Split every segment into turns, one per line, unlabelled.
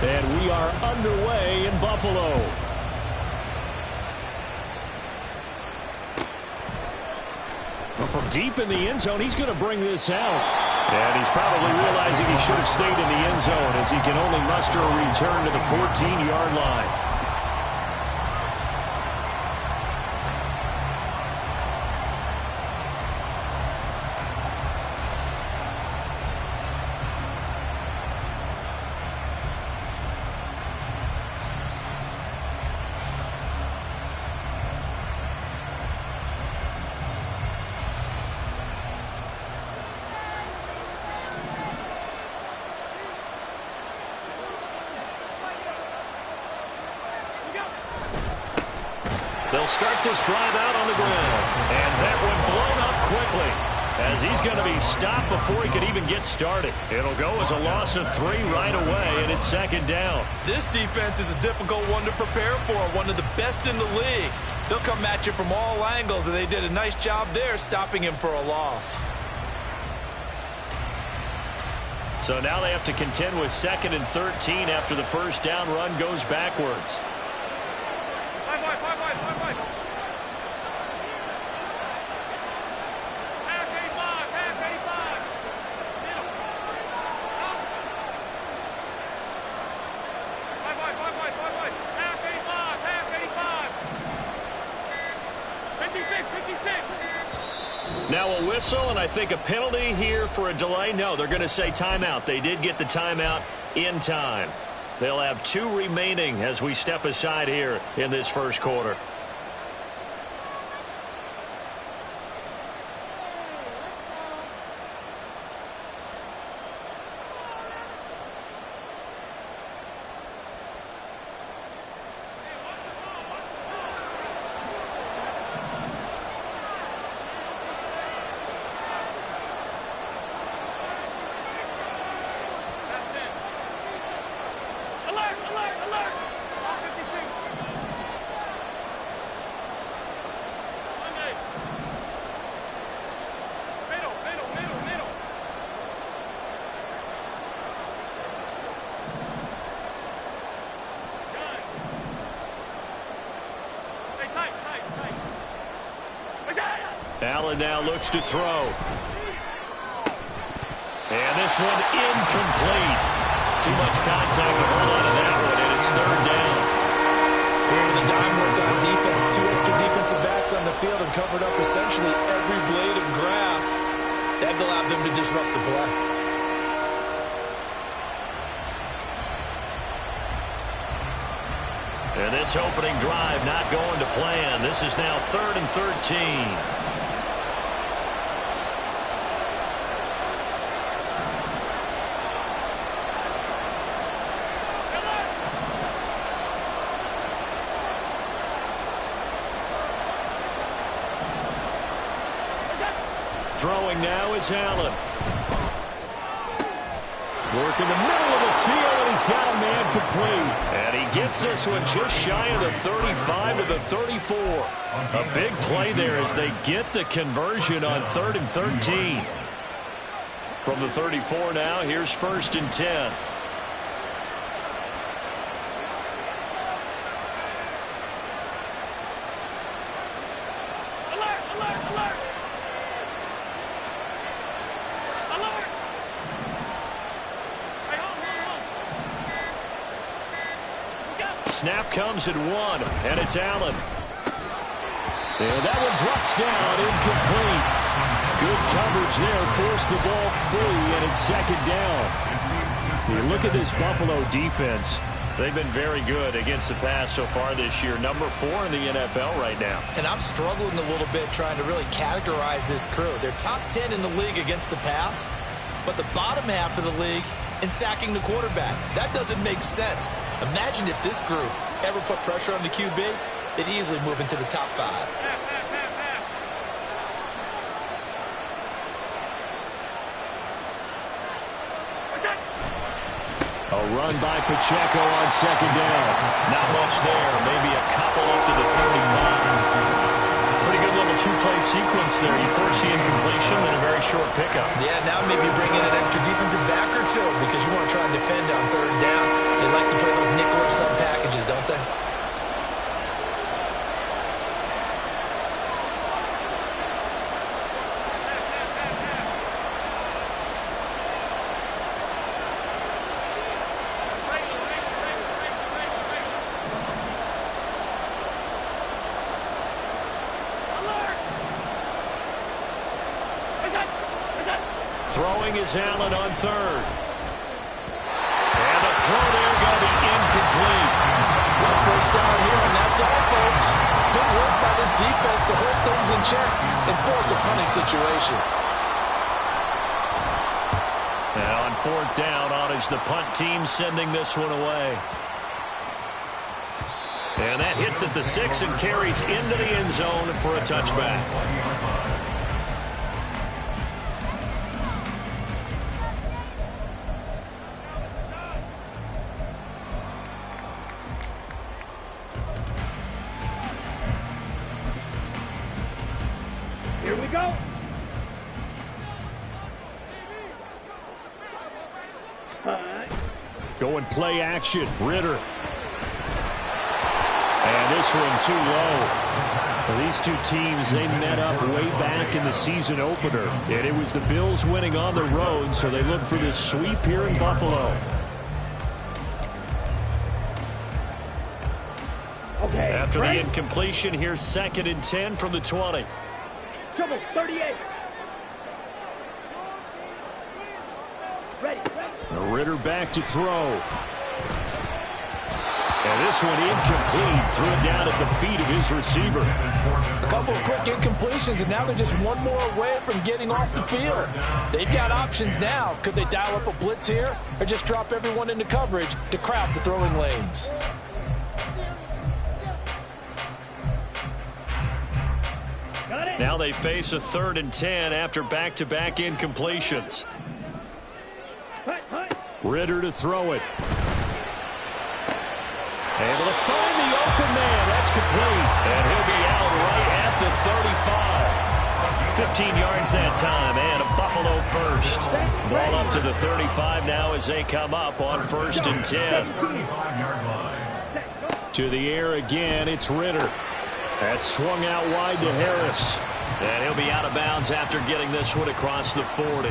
And we are underway in Buffalo. Well, from deep in the end zone, he's going to bring this out. And he's probably realizing he should have stayed in the end zone as he can only muster a return to the 14-yard line. They'll start this drive out on the ground. And that one blown up quickly as he's going to be stopped before he could even get started. It'll go as a loss of 3 right away, and it's second down.
This defense is a difficult one to prepare for, one of the best in the league. They'll come at you from all angles, and they did a nice job there stopping him for a loss.
So now they have to contend with 2nd and 13 after the first down run goes backwards. Now a whistle, and I think a penalty here for a delay. No, they're going to say timeout. They did get the timeout in time. They'll have 2 remaining as we step aside here in this first quarter. Allen now looks to throw. And this one incomplete. Too much contact to hold on to that one, and it's 3rd down.
Over the dime worked on defense. 2 extra defensive backs on the field and covered up essentially every blade of grass. That allowed them to disrupt the play.
And this opening drive not going to plan. This is now 3rd and 13. Throwing now is Allen. Work in the middle of the field, and he's got a man complete. And he gets this one just shy of the 35 to the 34. A big play there as they get the conversion on 3rd and 13. From the 34 now, here's 1st and 10. Snap comes at 1, and it's Allen. And that one drops down, incomplete. Good coverage there, forced the ball free, and it's 2nd down. You look at this Buffalo defense. They've been very good against the pass so far this year. Number 4 in the NFL right now.
And I'm struggling a little bit trying to really categorize this crew. They're top 10 in the league against the pass, but the bottom half of the league in sacking the quarterback. That doesn't make sense. Imagine if this group ever put pressure on the QB, they'd easily move into the top 5.
A run by Pacheco on 2nd down. Not much there. Maybe a couple up to the 35. Pretty good little 2-play sequence there. You force the incompletion and a very short pickup.
Yeah, now maybe you bring in an extra defensive back or 2 because you want to try and defend on 3rd down. They like to play those nickel or sub packages, don't they?
Throwing is Allen on third. And the throw there going to be incomplete.
Well, first down here, and that's all, folks. Good work by this defense to hold things in check and force a punting situation.
And on fourth down, on is the punt team sending this one away. And that hits at the 6 and carries into the end zone for a touchback.
Here we go.
Going play action. Ridder. And this one too low. Well, these two teams, they met up way back in the season opener. And it was the Bills winning on the road, so they look for this sweep here in Buffalo.
Okay.
After
ready?
the incompletion, here's 2nd and 10 from the 20.
Trouble, 38. Ready.
Ridder back to throw. And this one incomplete. Threw it down at the feet of his receiver.
A couple of quick incompletions, and now they're just one more away from getting off the field. They've got options now. Could they dial up a blitz here or just drop everyone into coverage to crowd the throwing lanes?
Now they face a 3rd and 10 after back-to-back incompletions. Ridder to throw it. Able to find the open man. That's complete. And he'll be out right at the 35. 15 yards that time, and a Buffalo first. Ball up to the 35 now as they come up on 1st and 10. To the air again, it's Ridder. That's swung out wide to Harris. And he'll be out of bounds after getting this one across the 40.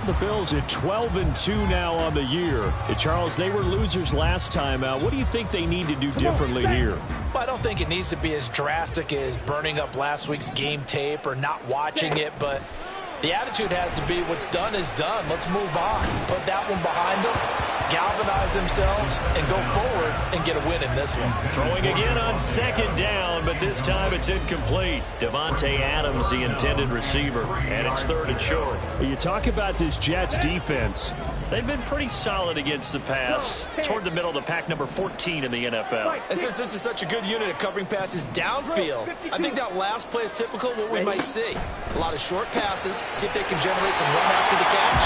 The Bills at 12-2 now on the year. Hey, Charles, they were losers last time out. What do you think they need to do differently here?
Well, I don't think it needs to be as drastic as burning up last week's game tape or not watching it, but the attitude has to be what's done is done. Let's move on. Put that one behind them, galvanize themselves, and go forward and get a win in this one.
Throwing again on 2nd down, but this time it's incomplete. Davante Adams, the intended receiver, and it's 3rd and short. You talk about this Jets defense. They've been pretty solid against the pass. Toward the middle of the pack, number 14 in the NFL.
And since this is such a good unit at covering passes downfield, I think that last play is typical of what we might see. A lot of short passes, see if they can generate some run after the catch.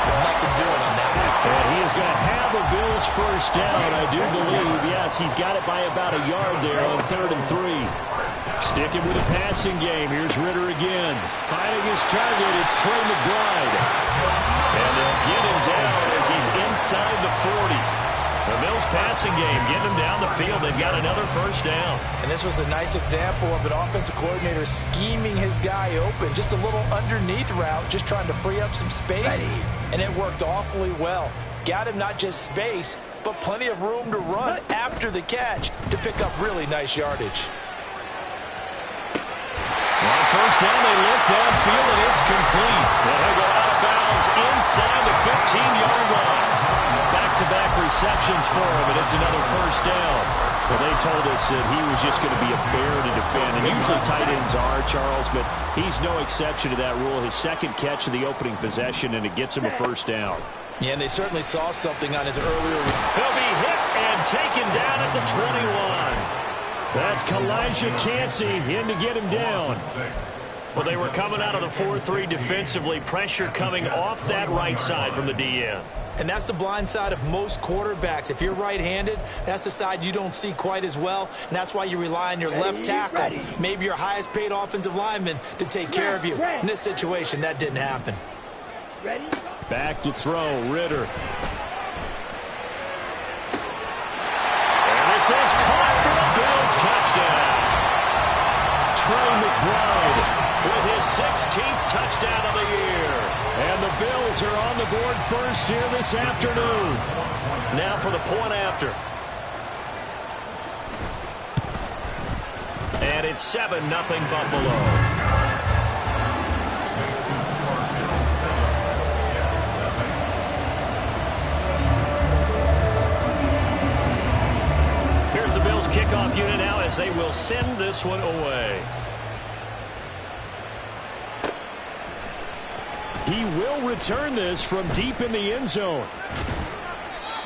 But nothing doing on that one.
And he is going to have a Bills first down, I do believe. Yes, he's got it by about a yard there on 3rd and 3. Sticking with the passing game. Here's Ridder again. Finding his target, it's Trey McBride. And they'll get him down as he's inside the 40. The Bills passing game, getting him down the field. They've got another first down.
And this was a nice example of an offensive coordinator scheming his guy open. Just a little underneath route, just trying to free up some space. And it worked awfully well. Got him not just space, but plenty of room to run after the catch to pick up really nice yardage.
On first down, they look downfield, and it's complete. They'll go out of bounds inside the 15-yard line. Back-to-back receptions for him, and it's another first down. Well, they told us that he was just going to be a bear to defend, and usually tight ends are, Charles, but he's no exception to that rule. His 2nd catch of the opening possession, and it gets him a first down.
Yeah, and they certainly saw something on his earlier.
He'll be hit and taken down at the 21. That's Kalijah Cansey in to get him down. Well, they were coming out of the 4-3 defensively. Pressure coming off that right side from the DN.
And that's the blind side of most quarterbacks. If you're right-handed, that's the side you don't see quite as well, and that's why you rely on your left tackle, maybe your highest-paid offensive lineman, to take care of you. In this situation, that didn't happen.
is caught for a Bills touchdown. Trey McBride with his 16th touchdown of the year. And the Bills are on the board first here this afternoon. Now for the point after. And it's 7-0 Buffalo. The Bills kickoff unit now as they will send this one away. He will return this from deep in the end zone.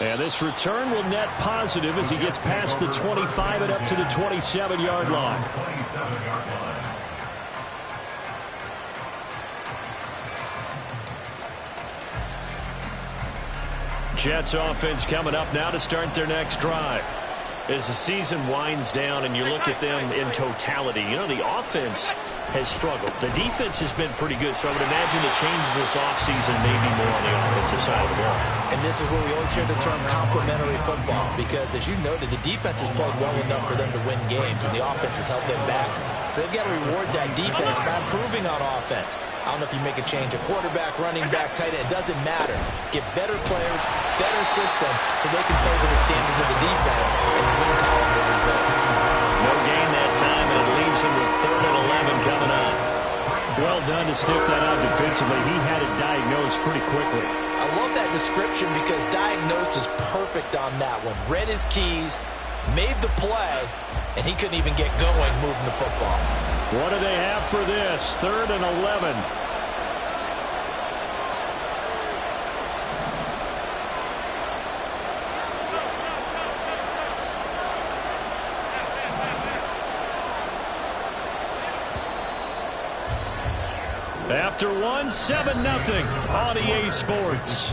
And this return will net positive as he gets past the 25 and up to the 27-yard line. Jets offense coming up now to start their next drive. As the season winds down and you look at them in totality, you know, the offense has struggled. The defense has been pretty good, so I would imagine the changes this offseason may be more on the offensive side of the ball.
And this is where we always hear the term complementary football, because as you noted, the defense has played well enough for them to win games, and the offense has held them back. So they've got to reward that defense by improving on offense. I don't know if you make a change, a quarterback, running back, tight end, it doesn't matter. Get better players, better system, so they can play to the standards of the defense, and the win column will result.
No gain that time, and it leaves him with 3rd and 11 coming up. Well done to sniff that out defensively. He had it diagnosed pretty quickly.
I love that description because diagnosed is perfect on that one. Read his keys, made the play, and he couldn't even get going moving the football.
What do they have for this? 3rd and 11. After one, 7-0 on EA Sports.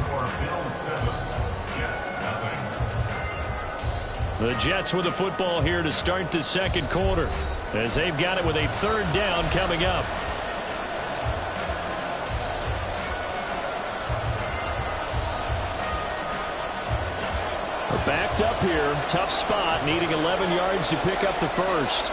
The Jets with the football here to start the second quarter, as they've got it with a 3rd down coming up. We're backed up here. Tough spot, needing 11 yards to pick up the first.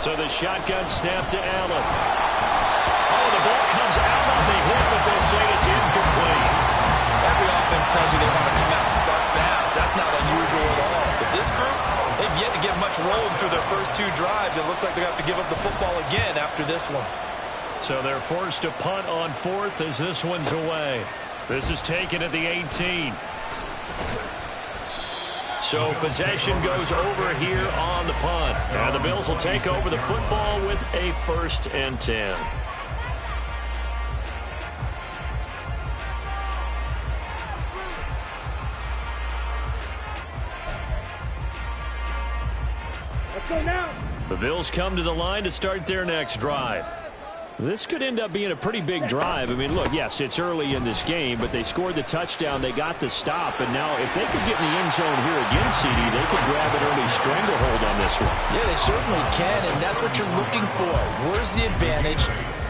So the shotgun snap to Allen. Oh, the ball comes out on the hit, but they'll say it's incomplete.
Every offense tells you they want to come out and start fast. That's not unusual at all. But this group, they've yet to get much rolling through their first 2 drives. It looks like they're going to have to give up the football again after this one.
So they're forced to punt on 4th as this one's away. This is taken at the 18. So possession goes over here on the punt. And the Bills will take over the football with a 1st and 10.
Let's go now.
The Bills come to the line to start their next drive. This could end up being a pretty big drive. I mean, look, yes, it's early in this game, but they scored the touchdown. They got the stop. And now if they could get in the end zone here again, CD, they could grab an early stranglehold on this one.
Yeah, they certainly can, and that's what you're looking for. Where's the advantage?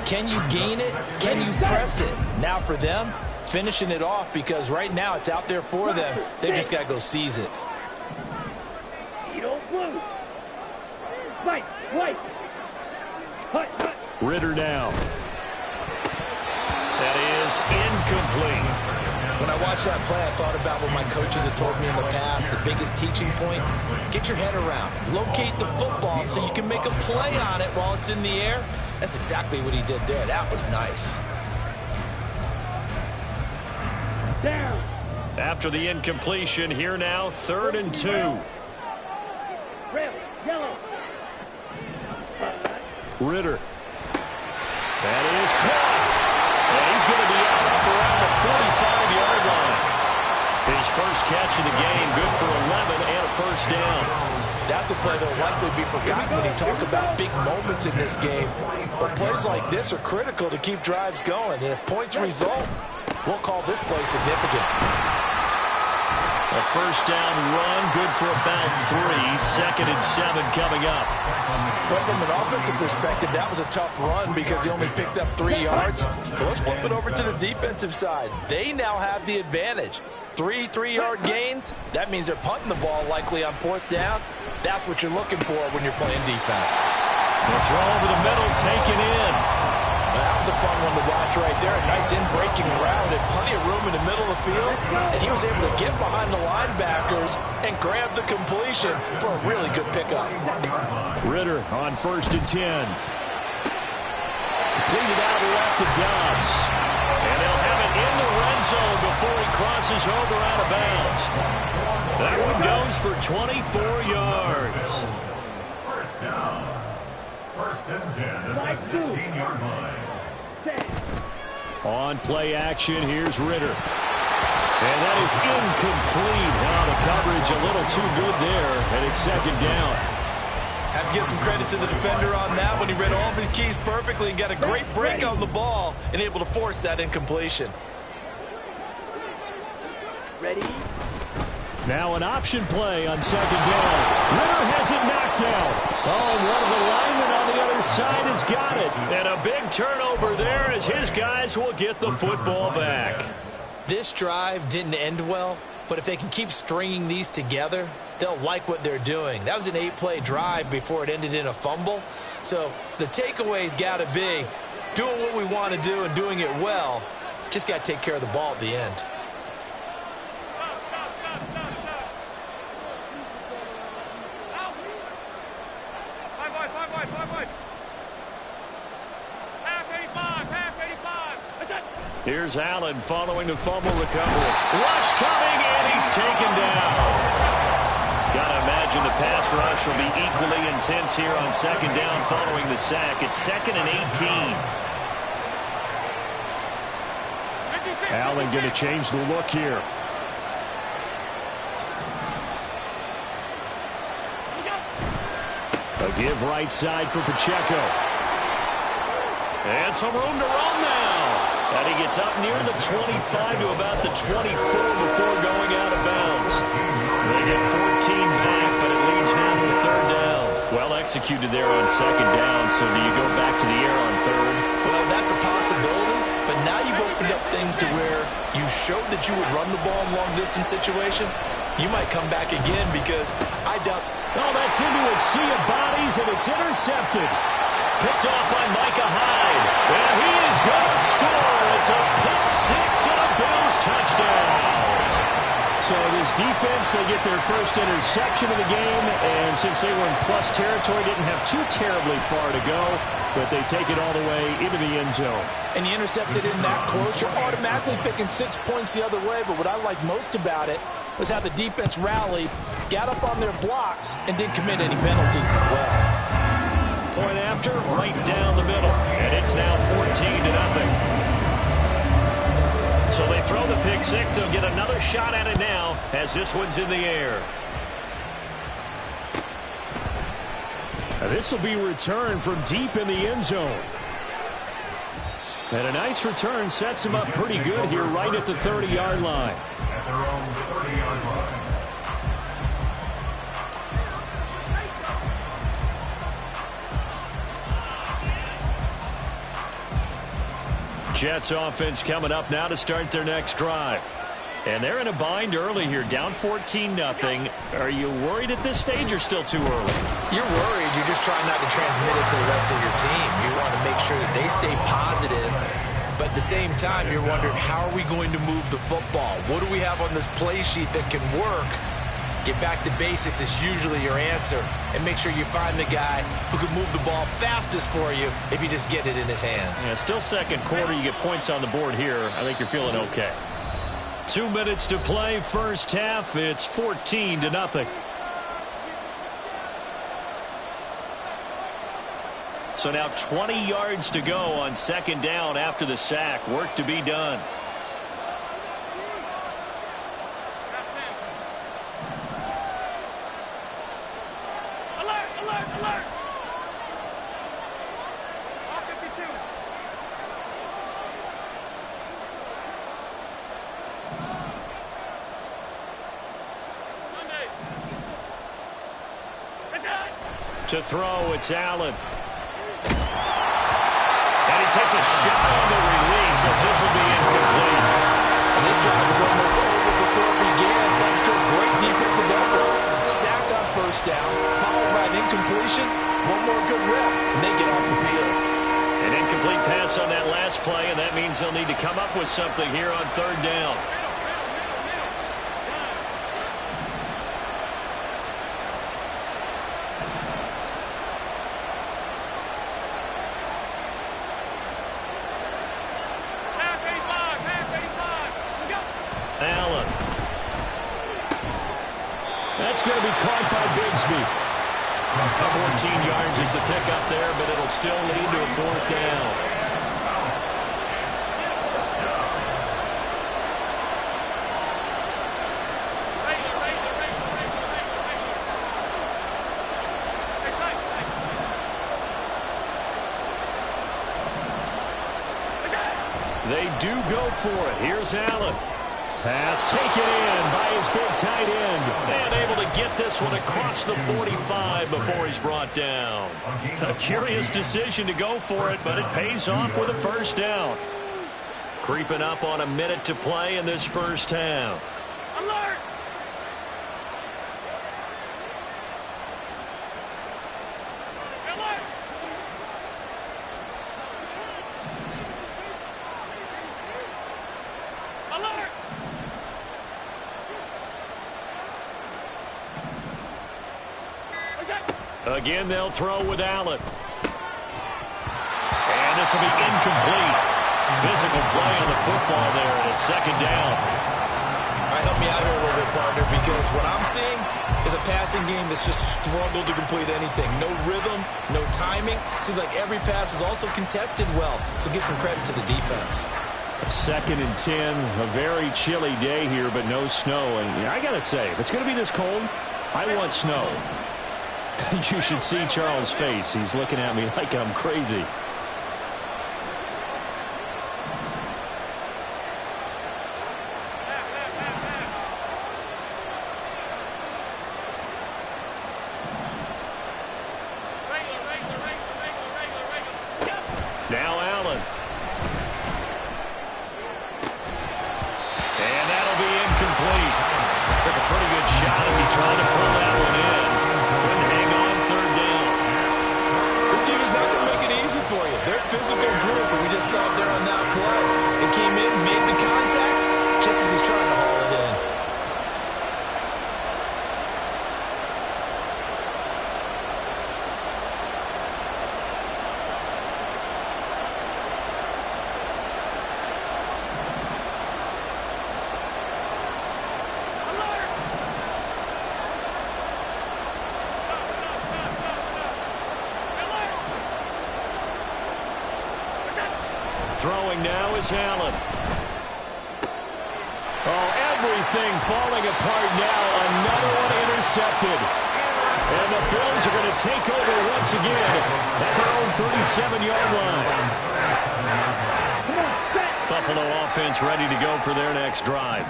Can you gain it? Can you press it? Now for them, finishing it off, because right now it's out there for them. They just got to go seize it.
You don't lose. Fight, fight. Hut, hut.
Ritter down. That is incomplete.
When I watched that play, I thought about what my coaches had told me in the past. The biggest teaching point, get your head around. Locate the football so you can make a play on it while it's in the air. That's exactly what he did there. That was nice.
Down.
After the incompletion, here now, 3rd and 2.
Red, yellow.
Ritter. That is caught. And he's going to be out up around the 45-yard line. His first catch of the game, good for 11 and a 1st down.
That's a play that will likely be forgotten when you talk about big moments in this game. But plays like this are critical to keep drives going. And if points result, we'll call this play significant.
A first down run, good for about 3. 2nd and 7 coming up.
But from an offensive perspective, that was a tough run because he only picked up 3 yards. But let's flip it over to the defensive side. They now have the advantage. 3 3-yard gains, that means they're punting the ball likely on 4th down. That's what you're looking for when you're playing defense.
The throw over the middle, taken in.
That was a fun one to watch right there. A nice in-breaking route and plenty of room in the middle of the field. And he was able to get behind the linebackers and grab the completion for a really good pickup.
Ritter on 1st and 10. Completed out left to Dobbs. And they'll have it in the red zone before he crosses over out of bounds. That one goes for 24 yards.
First down. 1st and 10 at the 16-yard line.
On play action, here's Ritter. And that is incomplete. Now the coverage a little too good there, and it's 2nd down.
Have to give some credit to the defender on that one. He read all of his keys perfectly and got a great break on the ball and able to force that incompletion.
Ready?
Now an option play on 2nd down. Ritter has it knocked down. Oh, one of the linemen on the other side has got it. And a big turnover there as his guys will get the football back.
This drive didn't end well, but if they can keep stringing these together, they'll like what they're doing. That was an 8-play drive before it ended in a fumble. So the takeaway's got to be doing what we want to do and doing it well. Just got to take care of the ball at the end.
Here's Allen following the fumble recovery. Rush coming, and he's taken down. Gotta imagine the pass rush will be equally intense here on 2nd down following the sack. It's 2nd and 18. Allen going to change the look here. A give right side for Pacheco. And some room to run now. And he gets up near the 25 to about the 24 before going out of bounds. They get 14 back, but it leads now to the 3rd down. Well executed there on 2nd down, so do you go back to the air on 3rd?
Well, that's a possibility, but now you've opened up things to where you showed that you would run the ball in long-distance situation. You might come back again because I doubt...
Oh, that's into a sea of bodies, and it's intercepted. Picked off by Micah Hyde. And he is going to score. It's a pick 6 and a Bills touchdown. So this defense, they get their first interception of the game. And since they were in plus territory, didn't have too terribly far to go. But they take it all the way into the end zone.
And you intercepted in that close, you're automatically picking 6 points the other way. But what I like most about it was how the defense rallied, got up on their blocks, and didn't commit any penalties as well.
Point after, right down the middle. And it's now 14-0. So they throw the pick 6. They'll get another shot at it now as this one's in the air. This will be returned from deep in the end zone. And a nice return sets him up pretty good here right at the 30-yard line.
At their own 30-yard line.
Jets offense coming up now to start their next drive. And they're in a bind early here, down 14-0. Are you worried at this stage or still too early?
You're worried. You're just trying not to transmit it to the rest of your team. You want to make sure that they stay positive. But at the same time, you're wondering, how are we going to move the football? What do we have on this play sheet that can work? Get back to basics is usually your answer. And make sure you find the guy who can move the ball fastest for you if you just get it in his hands.
Yeah, still 2nd quarter. You get points on the board here. I think you're feeling okay. 2 minutes to play, first half. It's 14-0. So now 20 yards to go on 2nd down after the sack. Work to be done. To throw, it's Allen. And he takes a shot on the release as this will be incomplete.
And this drive was almost over before it began thanks to a great defensive effort. Sacked on first down, followed by an incompletion. One more good rep, and they get off the field.
An incomplete pass on that last play, and that means they'll need to come up with something here on third down. Allen. That's going to be caught by Bigsby. 14 yards is the pickup there, but it'll still lead to a fourth down. They do go for it. Here's Allen. Pass taken in by his big tight end. And able to get this one across the 45 before he's brought down. A curious decision to go for it, but it pays off with a first down. Creeping up on a minute to play in this first half.
Alert! Alert! Alert!
Again, they'll throw with Allen. And this will be incomplete. Physical play on the football there, and it's second down.
All right, help me out here a little bit, partner, because what I'm seeing is a passing game that's just struggled to complete anything. No rhythm, no timing. Seems like every pass is also contested well, so give some credit to the defense.
2nd and 10, a very chilly day here, but no snow. And I got to say, if it's going to be this cold, I want snow. You should see Charles' face. He's looking at me like I'm crazy. Now Allen. And that'll be incomplete. Took a pretty good shot as he tried to pull that one in. Couldn't hang on third down.
This team is not going to make it easy for you. They're a physical group, and we just saw it there on that play. They came in, made the contact, just as he's trying to haul it in.
Throwing now is Allen. Oh, everything falling apart now. Another one intercepted. And the Bills are going to take over once again at their own 37-yard line. Buffalo offense ready to go for their next drive.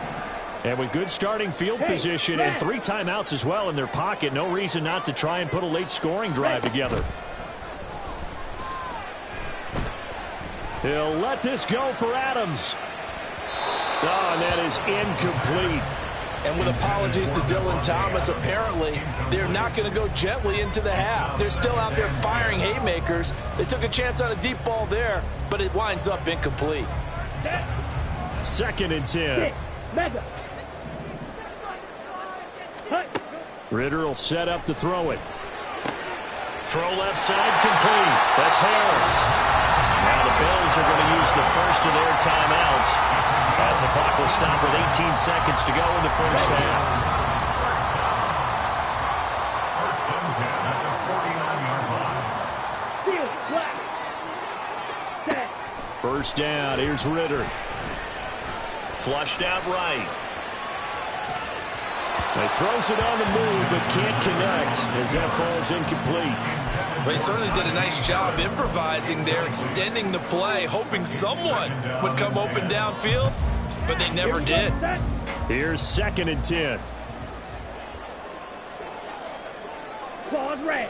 And with good starting field position and 3 timeouts as well in their pocket, no reason not to try and put a late scoring drive together. He'll let this go for Adams. Oh, and that is incomplete.
And with apologies to Dylan Thomas, apparently they're not going to go gently into the half. They're still out there firing haymakers. They took a chance on a deep ball there, but it winds up incomplete.
2nd and 10. Ritter will set up to throw it. Throw left side complete. That's Harris. Now the Bills are going to use the first of their timeouts as the clock will stop with 18 seconds to go in the first half.
First and 10 at the 49-yard line.
First down. Here's Ritter. Flushed out right. He throws it on the move, but can't connect as that falls incomplete.
They certainly did a nice job improvising there, extending the play, hoping someone would come open downfield, but they never did.
Here's 2nd and 10.
Claude Ray.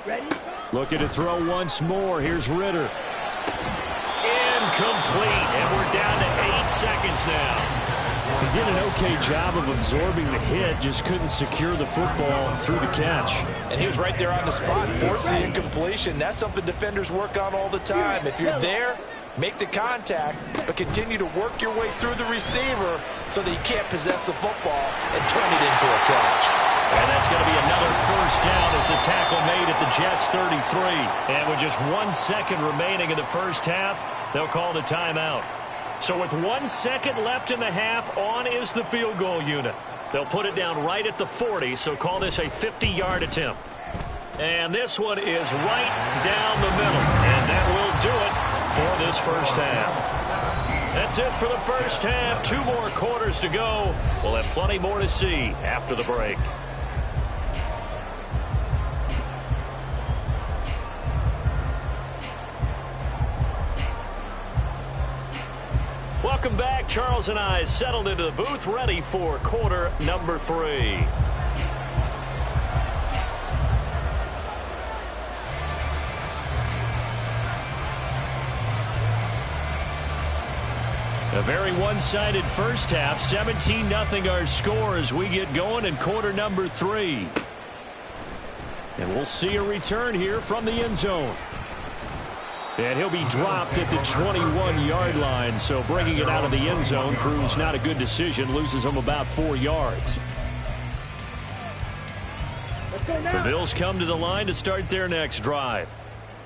Ready?
Looking to throw once more. Here's Ritter. Incomplete, and we're down to 8 seconds now. He did an okay job of absorbing the hit, just couldn't secure the football through the catch.
And he was right there on the spot, forced the incompletion. That's something defenders work on all the time. If you're there, make the contact, but continue to work your way through the receiver so that you can't possess the football and turn it into a catch.
And that's going to be another first down as the tackle made at the Jets' 33. And with just 1 second remaining in the first half, they'll call the timeout. So with 1 second left in the half, on is the field goal unit. They'll put it down right at the 40, so call this a 50-yard attempt. And this one is right down the middle. And that will do it for this first half. That's it for the first half. 2 more quarters to go. We'll have plenty more to see after the break. Welcome back. Charles and I settled into the booth, ready for quarter number 3. A very one-sided first half. 17-0 our score as we get going in quarter number 3. And we'll see a return here from the end zone. And he'll be dropped at the 21-yard line, so bringing it out of the end zone proves not a good decision, loses him about 4 yards. The Bills come to the line to start their next drive.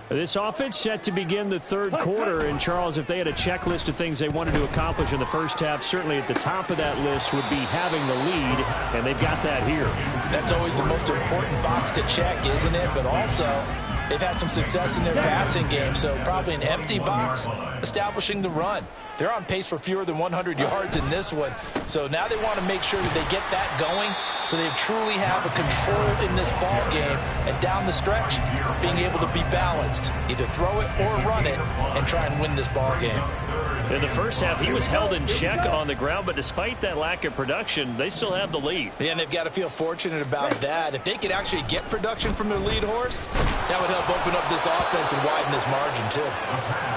This offense set to begin the third quarter, and Charles, if they had a checklist of things they wanted to accomplish in the first half, certainly at the top of that list would be having the lead, and they've got that here.
That's always the most important box to check, isn't it? But also, they've had some success in their passing game, so probably an empty box establishing the run. They're on pace for fewer than 100 yards in this one, so now they want to make sure that they get that going so they truly have a control in this ball game, and down the stretch, being able to be balanced, either throw it or run it, and try and win this ball game.
In the first half, he was held in check on the ground, but despite that lack of production, they still have the lead.
Yeah, and they've got to feel fortunate about that. If they could actually get production from their lead horse, that would help open up this offense and widen this margin, too.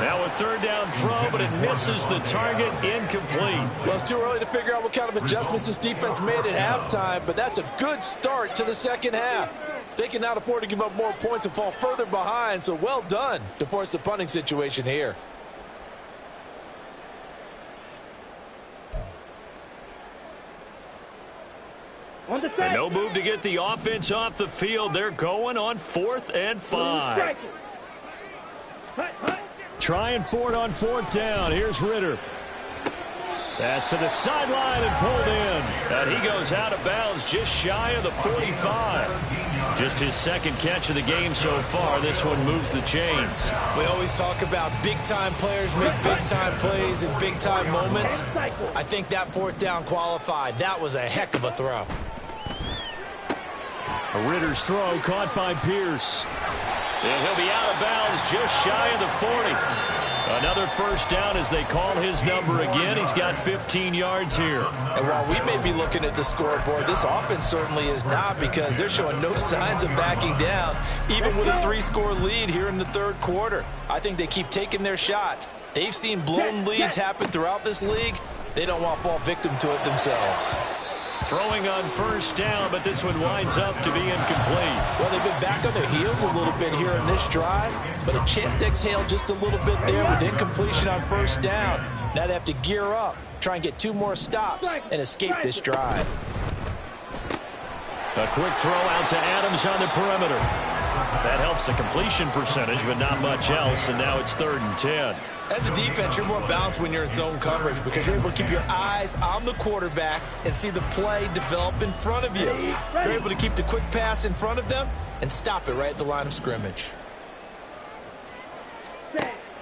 Now a third down throw, but it misses the target, incomplete.
Well, it's too early to figure out what kind of adjustments this defense made at halftime, but that's a good start to the second half. They cannot afford to give up more points and fall further behind, so well done to force the punting situation here.
And no move to get the offense off the field. They're going on 4th and 5. Trying for it on 4th down. Here's Ritter. Pass to the sideline and pulled in. And he goes out of bounds just shy of the 45. Just his second catch of the game so far. This one moves the chains.
We always talk about big-time players make big-time plays in big-time moments. I think that 4th down qualified. That was a heck of a throw.
A Ritter's throw caught by Pierce. And he'll be out of bounds just shy of the 40. Another first down as they call his number again. He's got 15 yards here.
And while we may be looking at the scoreboard, this offense certainly is not, because they're showing no signs of backing down, even with a 3-score lead here in the third quarter. I think they keep taking their shots. They've seen blown leads happen throughout this league. They don't want to fall victim to it themselves.
Throwing on first down, but this one winds up to be incomplete.
Well, they've been back on their heels a little bit here in this drive, but a chance to exhale just a little bit there with incompletion on first down. Now they have to gear up, try and get 2 more stops, and escape this drive.
A quick throw out to Adams on the perimeter. That helps the completion percentage, but not much else, and now it's 3rd and 10.
As a defense, you're more balanced when you're in zone coverage because you're able to keep your eyes on the quarterback and see the play develop in front of you. You're able to keep the quick pass in front of them and stop it right at the line of scrimmage.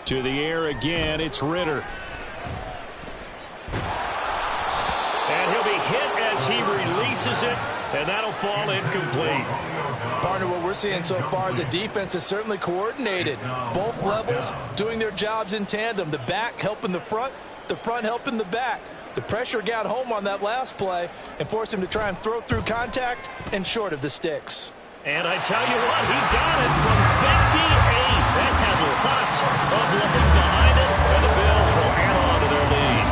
To the air again, it's Ritter. And he'll be hit as he releases it, and that'll fall incomplete.
Partner, what we're seeing so far is the defense is certainly coordinated. Both levels doing their jobs in tandem. The back helping the front helping the back. The pressure got home on that last play and forced him to try and throw through contact and short of the sticks.
And I tell you what, he got it from 58. That had lots of leg behind it, and the Bills will add on to their lead.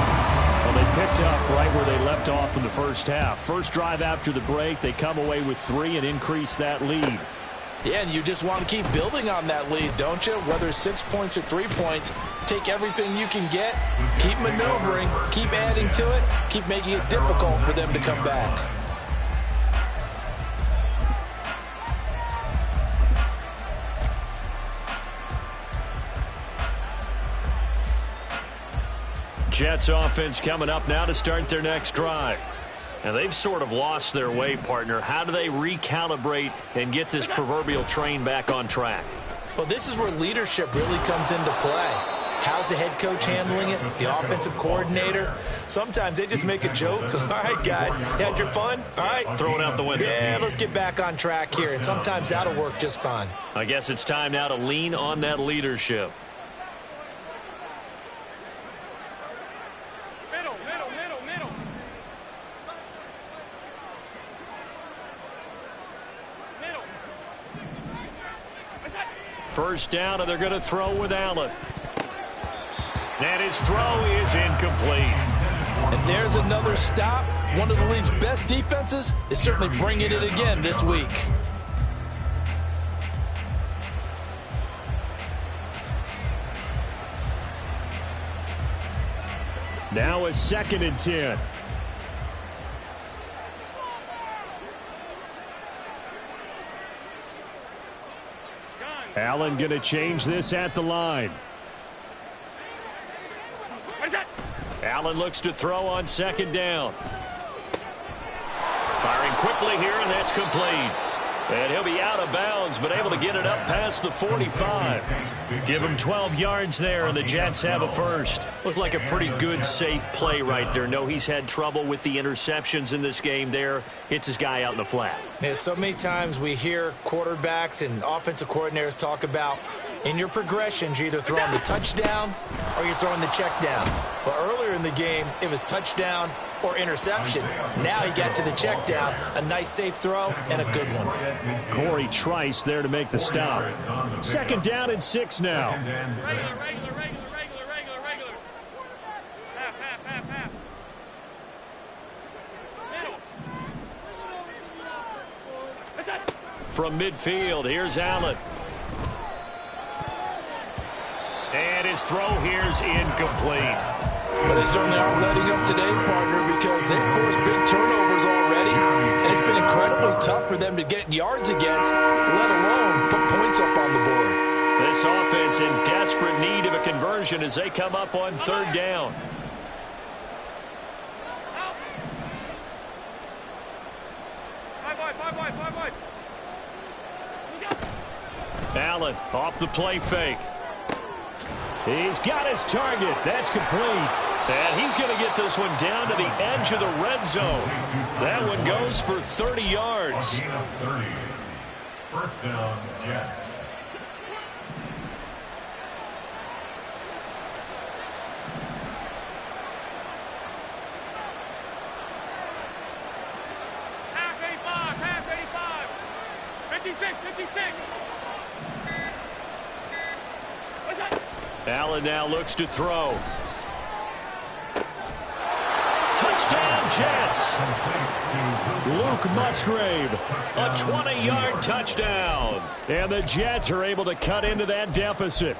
Well, they picked up right where they left off in the first half. First drive after the break, they come away with 3 and increase that lead.
Yeah, and you just want to keep building on that lead, don't you? Whether it's 6 points or 3 points, take everything you can get, keep maneuvering, keep adding to it, keep making it difficult for them to come back.
Jets offense coming up now to start their next drive. And they've sort of lost their way, partner. How do they recalibrate and get this proverbial train back on track?
Well, this is where leadership really comes into play. How's the head coach handling it? The offensive coordinator? Sometimes they just make a joke. All right, guys, had your fun? All right.
Throw it out the window.
Yeah, let's get back on track here. And sometimes that'll work just fine.
I guess it's time now to lean on that leadership. First down, and they're going to throw with Allen. And his throw is incomplete.
And there's another stop. One of the league's best defenses is certainly bringing it again this week.
Now a 2nd and 10. Allen going to change this at the line. Allen looks to throw on 2nd down. Firing quickly here, and that's complete. And he'll be out of bounds, but able to get it up past the 45. Give him 12 yards there, and the Jets have a first. Looked like a pretty good, safe play right there. No, he's had trouble with the interceptions in this game there. Hits his guy out in the flat.
Yeah, so many times we hear quarterbacks and offensive coordinators talk about in your progressions, you're either throwing the touchdown or you're throwing the check down. But earlier in the game, it was touchdown or interception. Now he got to the check down, a nice safe throw, and a good one.
Corey Trice there to make the stop. 2nd down and 6 now.
Regular. Half. Middle.
From midfield, here's Allen. And his throw here's incomplete.
But they certainly aren't letting up today, partner, because they've forced big turnovers already. And it's been incredibly tough for them to get yards against, let alone put points up on the board.
This offense in desperate need of a conversion as they come up on 3rd down.
Five wide.
Allen off the play fake. He's got his target. That's complete. And he's going to get this one down to the edge of the red zone. That one goes for 30 yards.
30. First down, Jets.
Half 85. 56.
Allen now looks to throw. Touchdown, Jets. Luke Musgrave, a 20-yard touchdown. And the Jets are able to cut into that deficit.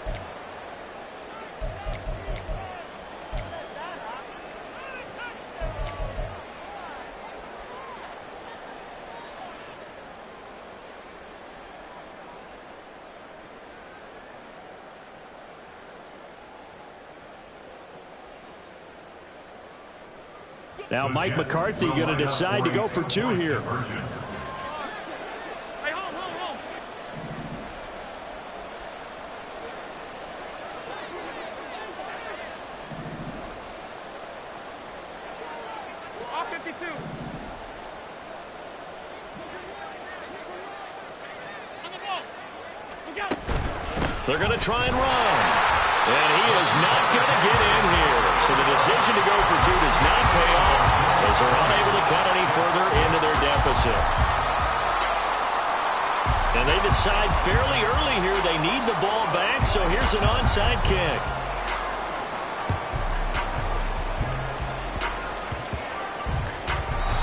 Now Mike McCarthy going to decide to go for 2 here.
Hey, hold. Off 52. On the ball. Look out.
They're going to try and run. And he is not going to get in here. So the decision to go for 2 does not pay off as they're unable to cut any further into their deficit. And they decide fairly early here they need the ball back, so here's an onside kick.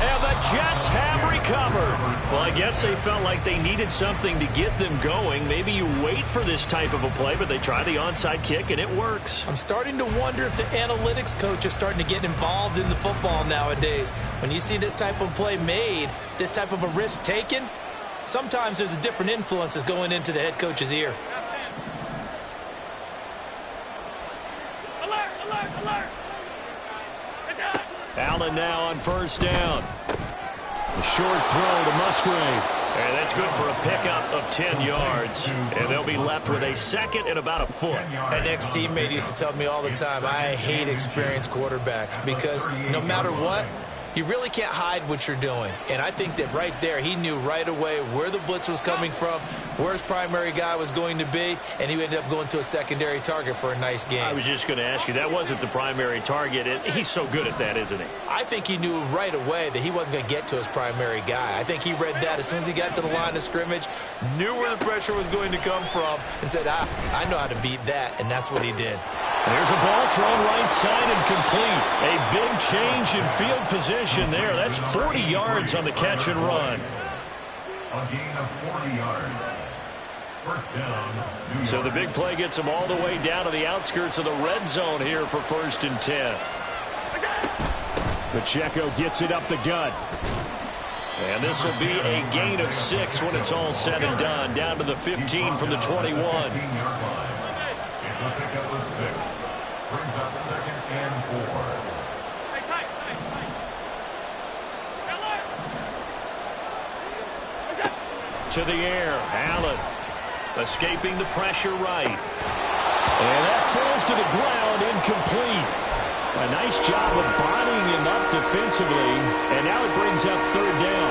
And the Jets have recovered. Well, I guess they felt like they needed something to get them going. Maybe you wait for this type of a play, but they try the onside kick, and it works.
I'm starting to wonder if the analytics coach is starting to get involved in the football nowadays. When you see this type of play made, this type of a risk taken, sometimes there's a different influence that's going into the head coach's ear.
Alert, alert, alert. Attack.
Allen now on first down. A short throw to Musgrave. And that's good for a pickup of 10 yards. And they'll be left with a second and about a foot.
An ex-teammate used to tell me all the time, I hate experienced quarterbacks because no matter what, you really can't hide what you're doing. And I think that right there, he knew right away where the blitz was coming from, where his primary guy was going to be, and he ended up going to a secondary target for a nice game.
I was just going to ask you, that wasn't the primary target. He's so good at that, isn't he?
I think he knew right away that he wasn't going to get to his primary guy. I think he read that as soon as he got to the line of scrimmage, knew where the pressure was going to come from, and said, I know how to beat that, and that's what he did.
There's a ball thrown right side and complete. A big change in field position there. That's 40 yards on the catch and run.
A gain of 40 yards. First down, New York.
So the big play gets them all the way down to the outskirts of the red zone here for 1st and 10. Pacheco gets it up the gut. And this will be a gain of 6 when it's all said and done. Down to the 15 from the 21.
15-yard line. It's a pickup of 6. Brings up 2nd and 4.
Hey, tight, tight, tight. Alert. Attack.
To the air, Allen escaping the pressure right. And that falls to the ground, incomplete. A nice job of bodying him up defensively, and now it brings up 3rd down.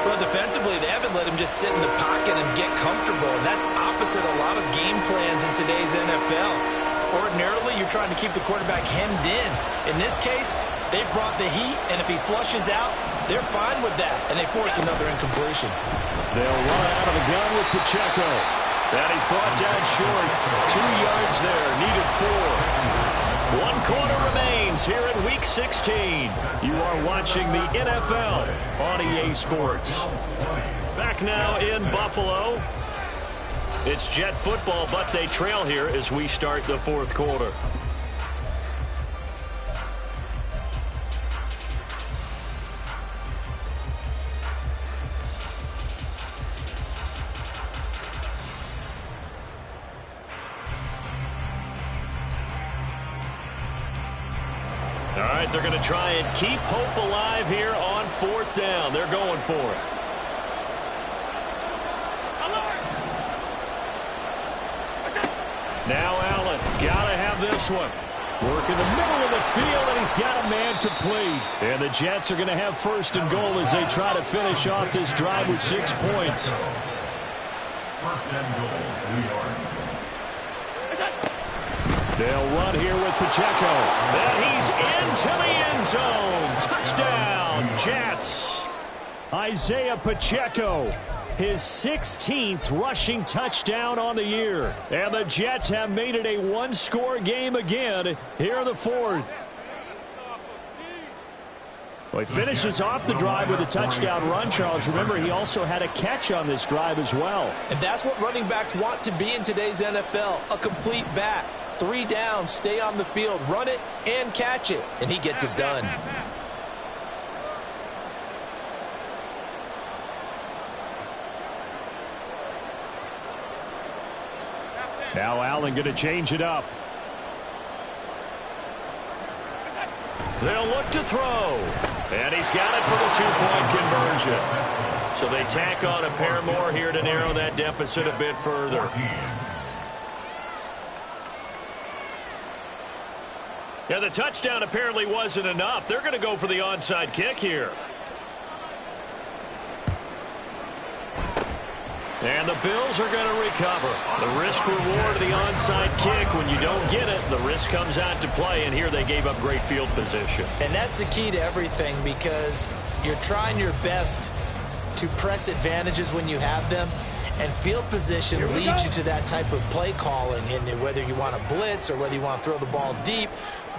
Well, defensively, they haven't let him just sit in the pocket and get comfortable, and that's opposite a lot of game plans in today's NFL. Ordinarily, you're trying to keep the quarterback hemmed in. In this case, they brought the heat, and if he flushes out, they're fine with that, and they force another incompletion.
They'll run out of the gun with Pacheco. And he's brought down short. 2 yards there, needed 4. 1 quarter remains here in Week 16. You are watching the NFL on EA Sports. Back now in Buffalo. It's Jet football, but they trail here as we start the 4th quarter. All right, they're going to try and keep hope alive here on 4th down. They're going for it.
Alert. Attack.
Now Allen, got to have this one. Work in the middle of the field, and he's got a man complete. And the Jets are going to have 1st and goal as they try to finish off this drive with 6 points.
1st and goal, New York.
Attack.
They'll run here with Pacheco. And he's into the end zone. Touchdown, Jets. Isaiah Pacheco, his 16th rushing touchdown on the year. And the Jets have made it a 1-score game again here in the 4th. Well, he finishes off the drive with a touchdown run, Charles. Remember, he also had a catch on this drive as well.
And that's what running backs want to be in today's NFL, a complete back. 3 down, stay on the field, run it, and catch it. And he gets it done.
Now Allen going to change it up. They'll look to throw. And he's got it for the 2-point conversion. So they tack on a pair more here to narrow that deficit a bit further.
14.
Yeah, the touchdown apparently wasn't enough. They're going to go for the onside kick here. And the Bills are going to recover. The risk-reward of the onside kick. When you don't get it, the risk comes out to play, and here they gave up great field position.
And that's the key to everything, because you're trying your best to press advantages when you have them, And field position leads you to that type of play calling, and whether you want to blitz or whether you want to throw the ball deep,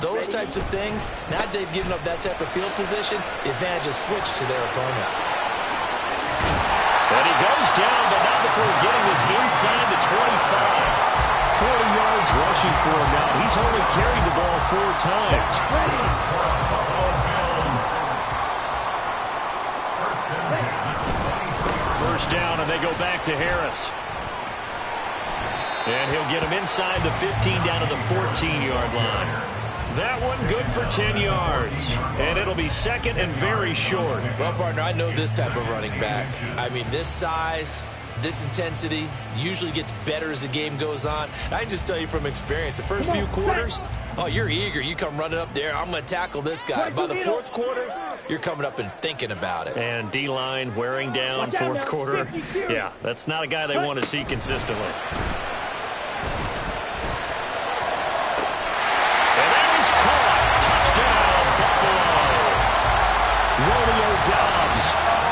those types of things. Now they've given up that type of field position, the advantage is switched to their opponent.
And he goes down, but not before getting this inside the 25. 40 yards rushing for him now. He's only carried the ball 4 times. First down, and they go back to Harris. And he'll get him inside the 15 down to the 14-yard line. That one good for 10 yards. And it'll be second and very short.
Well, partner, I know this type of running back. I mean, this size, this intensity usually gets better as the game goes on. And I can just tell you from experience, the first few quarters, oh, you're eager. You come running up there, I'm going to tackle this guy. By the fourth quarter, you're coming up and thinking about it.
And D-line wearing down fourth quarter. Yeah, that's not a guy they want to see consistently. And that is caught. Touchdown, Buffalo. Romeo Doubs,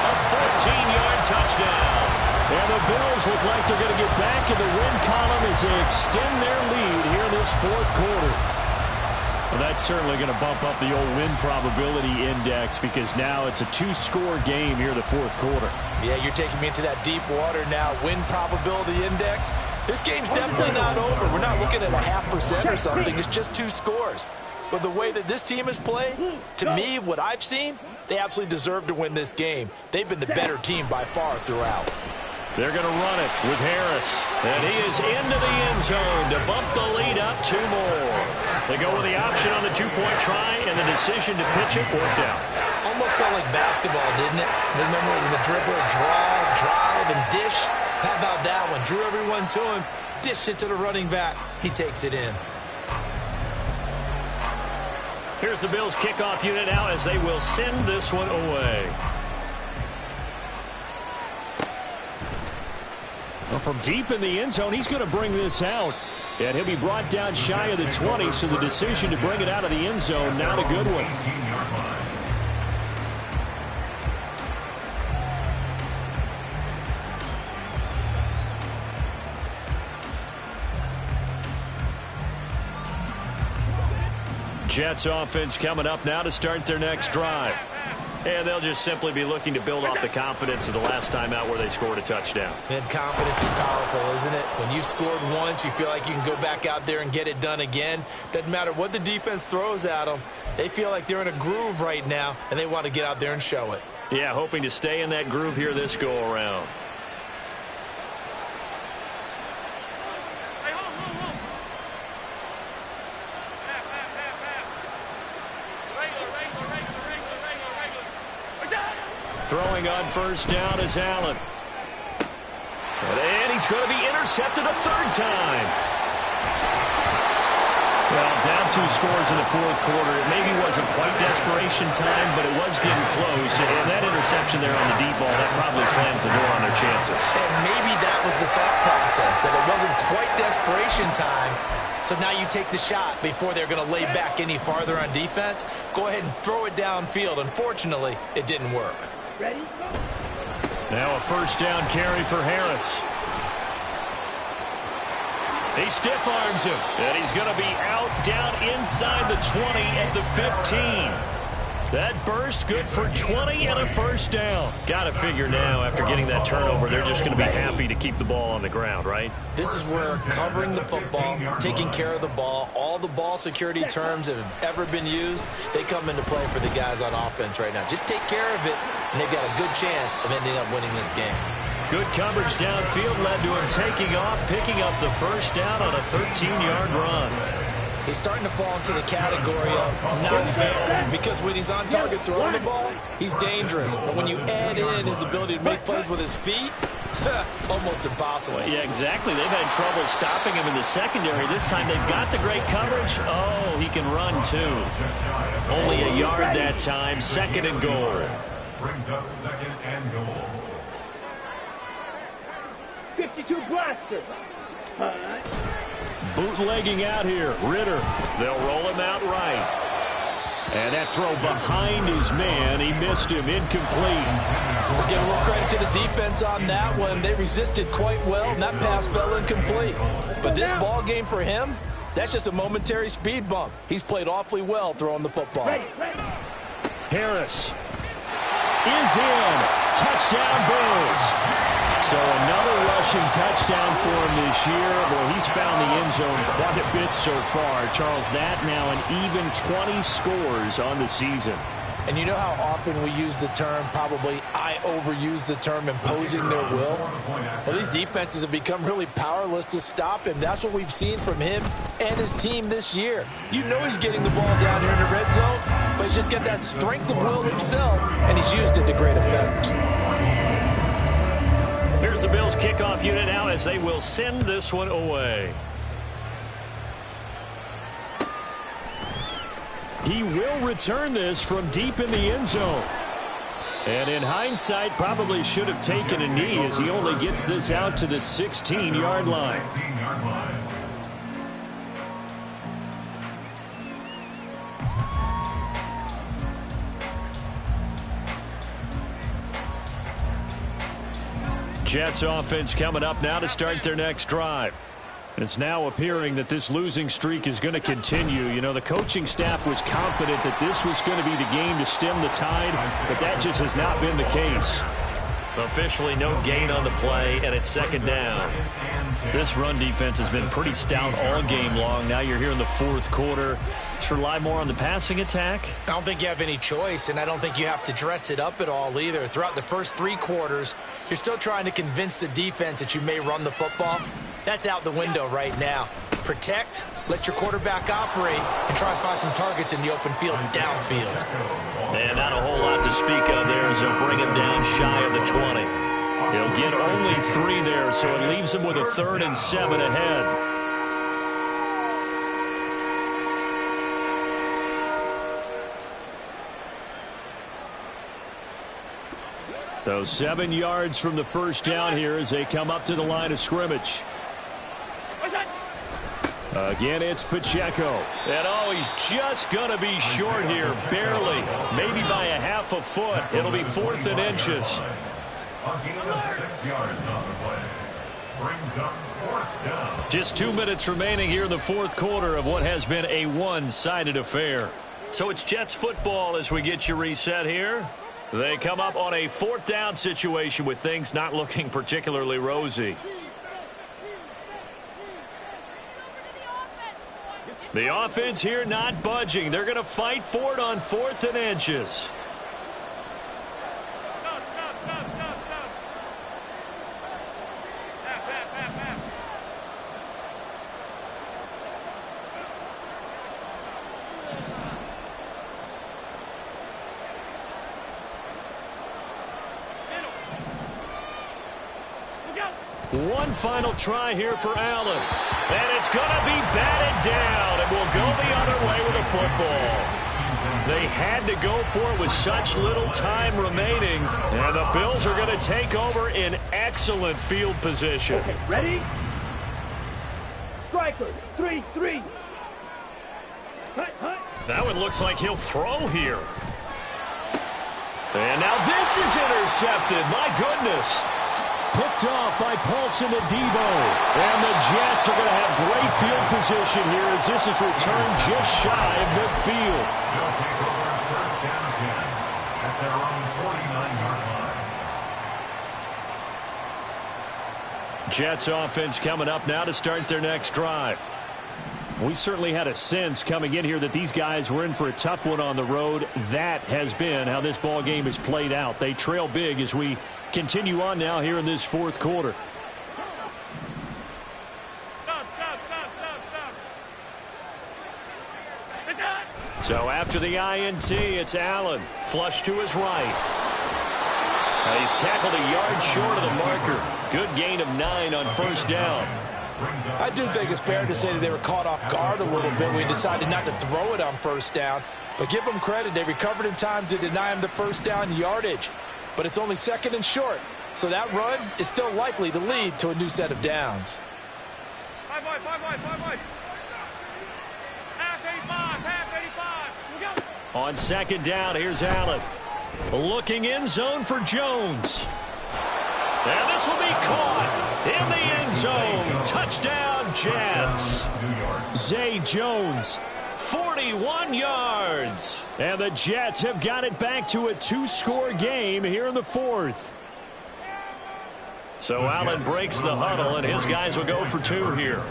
a 14-yard touchdown. And the Bills look like they're going to get back in the win column as they extend their lead here in this fourth quarter. Well, that's certainly going to bump up the old win probability index because now it's a 2-score game here in the fourth quarter.
Yeah, you're taking me into that deep water now. Win probability index. This game's definitely not over. We're not looking at a 0.5% or something. It's just 2 scores. But the way that this team has played, to me, what I've seen, they absolutely deserve to win this game. They've been the better team by far throughout.
They're going to run it with Harris. And he is into the end zone to bump the lead up 2 more. They go with the option on the 2-point try, and the decision to pitch it worked out.
Almost felt like basketball, didn't it? Remember the dribbler, draw, drive, and dish? How about that one? Drew everyone to him, dished it to the running back. He takes it in.
Here's the Bills kickoff unit now as they will send this one away. Well, from deep in the end zone, he's going to bring this out. And he'll be brought down shy of the 20, so the decision to bring it out of the end zone, not a good one. Jets offense coming up now to start their next drive. And they'll just simply be looking to build off the confidence of the last time out where they scored a touchdown.
And confidence is powerful, isn't it? When you scored once, you feel like you can go back out there and get it done again. Doesn't matter what the defense throws at them. They feel like they're in a groove right now, and they want to get out there and show it.
Yeah, hoping to stay in that groove here this go-around. Throwing on first down is Allen. And he's going to be intercepted a 3rd time. Well, down 2 scores in the fourth quarter. It maybe wasn't quite desperation time, but it was getting close. And that interception there on the deep ball, that probably slams the door on their chances.
And maybe that was the thought process, that it wasn't quite desperation time. So now you take the shot before they're going to lay back any farther on defense. Go ahead and throw it downfield. Unfortunately, it didn't work.
Ready?
Now a first down carry for Harris. He stiff arms him, and he's going to be out down inside the 20 at the 15. That burst good for 20 and a first down. Got to figure now after getting that turnover, they're just going to be happy to keep the ball on the ground, right?
This is where covering the football, taking care of the ball, all the ball security terms that have ever been used, they come into play for the guys on offense right now. Just take care of it, and they've got a good chance of ending up winning this game.
Good coverage downfield led to him taking off, picking up the first down on a 13-yard run.
He's starting to fall into the category of not fair, because when he's on target throwing the ball, he's dangerous. But when you add in his ability to make plays with his feet, almost impossible.
Yeah, exactly. They've had trouble stopping him in the secondary. This time they've got the great coverage. Oh, he can run too. Only a yard that time. 2nd and goal.
Brings up 2nd and goal.
52 blaster.
Bootlegging out here. Ritter. They'll roll him out right. And that throw behind his man. He missed him. Incomplete.
Let's give a little credit to the defense on that one. They resisted quite well, and that pass fell incomplete. But this ball game for him, that's just a momentary speed bump. He's played awfully well throwing the football.
Harris is in. Touchdown, Bills. So another rushing touchdown for him this year. Well, he's found the end zone quite a bit so far. Charles, that now an even 20 scores on the season.
And you know how often we use the term, probably I overuse the term, imposing their will? Well, these defenses have become really powerless to stop him. That's what we've seen from him and his team this year. You know he's getting the ball down here in the red zone, but he's just got that strength of will himself, and he's used it to great effect.
Here's the Bills kickoff unit now as they will send this one away. He will return this from deep in the end zone. And in hindsight, probably should have taken a knee as he only gets this out to the 16-yard line. Jets offense coming up now to start their next drive. It's now appearing that this losing streak is going to continue. You know, the coaching staff was confident that this was going to be the game to stem the tide, but that just has not been the case. Officially no gain on the play, and it's second down. This run defense has been pretty stout all game long. Now you're here in the fourth quarter. Let's rely more on the passing attack.
I don't think you have any choice, and I don't think you have to dress it up at all either. Throughout the first three quarters, you're still trying to convince the defense that you may run the football. That's out the window right now. Protect, let your quarterback operate, and try and find some targets in the open field and downfield.
And not a whole lot to speak of there as they'll bring him down shy of the 20. He'll get only 3 there, so it leaves him with a 3rd and 7 ahead. So 7 yards from the first down here as they come up to the line of scrimmage. Again, it's Pacheco. And oh, he's just going to be short here, barely. Maybe by a half a foot. It'll be 4th and inches. Just 2 minutes remaining here in the fourth quarter of what has been a one-sided affair. So it's Jets football as we get you reset here. They come up on a 4th down situation with things not looking particularly rosy. The offense here not budging. They're going to fight for it on 4th and inches. One final try here for Allen. And it's going to be batted down. It will go the other way with the football. They had to go for it with such little time remaining. And the Bills are going to take over in excellent field position.
Okay, ready? Striker, 3-3.
That one looks like he'll throw here. And now this is intercepted. My goodness. Picked off by Paulson Adebo. And the Jets are going to have great field position here as this is returned just shy of midfield.
They'll take over first down 10 at their own 49-yard line.
Jets offense coming up now to start their next drive. We certainly had a sense coming in here that these guys were in for a tough one on the road. That has been how this ball game has played out. They trail big as we continue on now here in this fourth quarter. So after the INT, it's Allen. Flush to his right. He's tackled a yard short of the marker. Good gain of 9 on first down.
I do think it's fair to say that they were caught off guard a little bit. We decided not to throw it on first down. But give them credit. They recovered in time to deny him the first down yardage. But it's only 2nd and short. So that run is still likely to lead to a new set of downs.
5 wide. Half 85.
On second down, here's Allen. Looking end zone for Jones. And this will be caught in the end zone. Touchdown, Jets. Zay Jones, 41 yards. And the Jets have got it back to a 2-score game here in the fourth. So Allen breaks the huddle, and his guys will go for 2 here.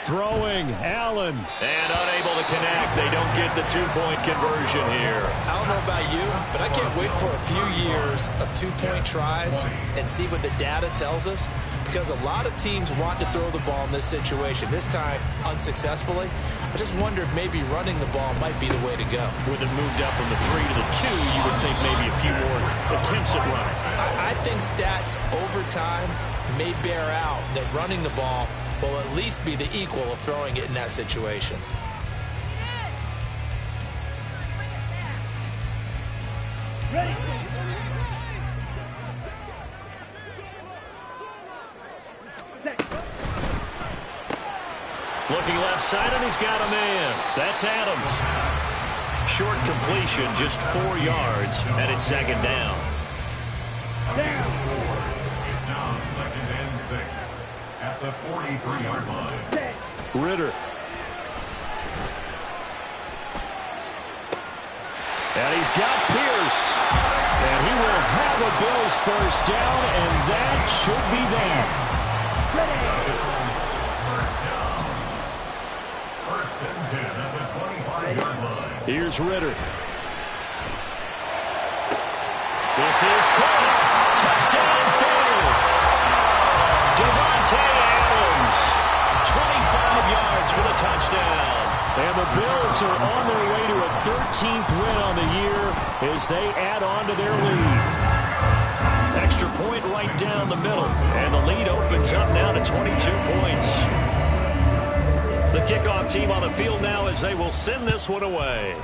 Throwing, Allen. And unable to connect. They don't get the 2-point conversion here.
I don't know about you, but I can't wait for a few years of 2-point tries and see what the data tells us, because a lot of teams want to throw the ball in this situation. This time, unsuccessfully. I just wonder if maybe running the ball might be the way to go.
With it moved up from the 3 to the 2, you would think maybe a few more attempts at running.
I think stats over time may bear out that running the ball will at least be the equal of throwing it in that situation.
Ready.
Looking left side, and he's got a man. That's Adams. Short completion, just 4 yards, and it's second down.
It's now 2nd and 6 at the 43-yard line.
Ritter. And he's got Pierce. And he will have a Bills first down, and that should be that.
First and 10 at the 25-yard line.
Here's Ritter. This is caught. Touchdown, Bills. Devontae Adams, 25 yards for the touchdown. And the Bills are on their way to a 13th win on the year as they add on to their lead. Extra point right down the middle, and the lead opens up now to 22 points. The kickoff team on the field now as they will send this one away.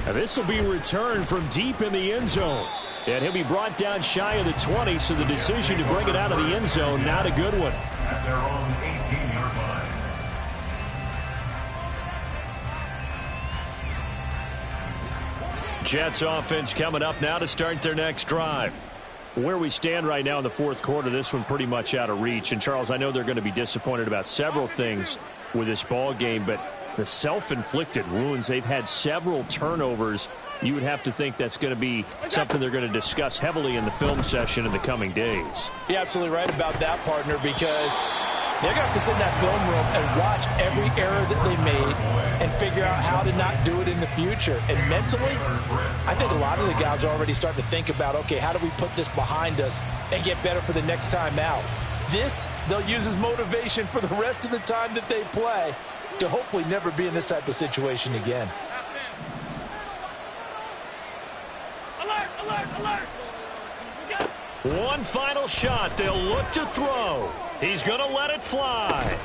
Now this will be returned from deep in the end zone. And he'll be brought down shy of the 20, so the decision to bring it out of the end zone, not a good one.
At their own 18-yard line.
Jets offense coming up now to start their next drive. Where we stand right now in the fourth quarter, this one pretty much out of reach. And, Charles, I know they're going to be disappointed about several things with this ball game, but the self-inflicted wounds, they've had several turnovers. You would have to think that's going to be something they're going to discuss heavily in the film session in the coming days.
You're absolutely right about that, partner, because they're going to have to sit in that film room and watch every error that they made and figure out how to not do it in the future. And mentally, I think a lot of the guys are already starting to think about, okay, how do we put this behind us and get better for the next time out? This, they'll use as motivation for the rest of the time that they play to hopefully never be in this type of situation again.
One final shot. They'll look to throw. He's going to let it fly.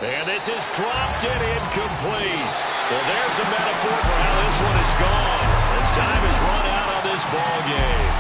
And this is dropped and incomplete. Well, there's a metaphor for how this one is gone. As time has run out on this ball game.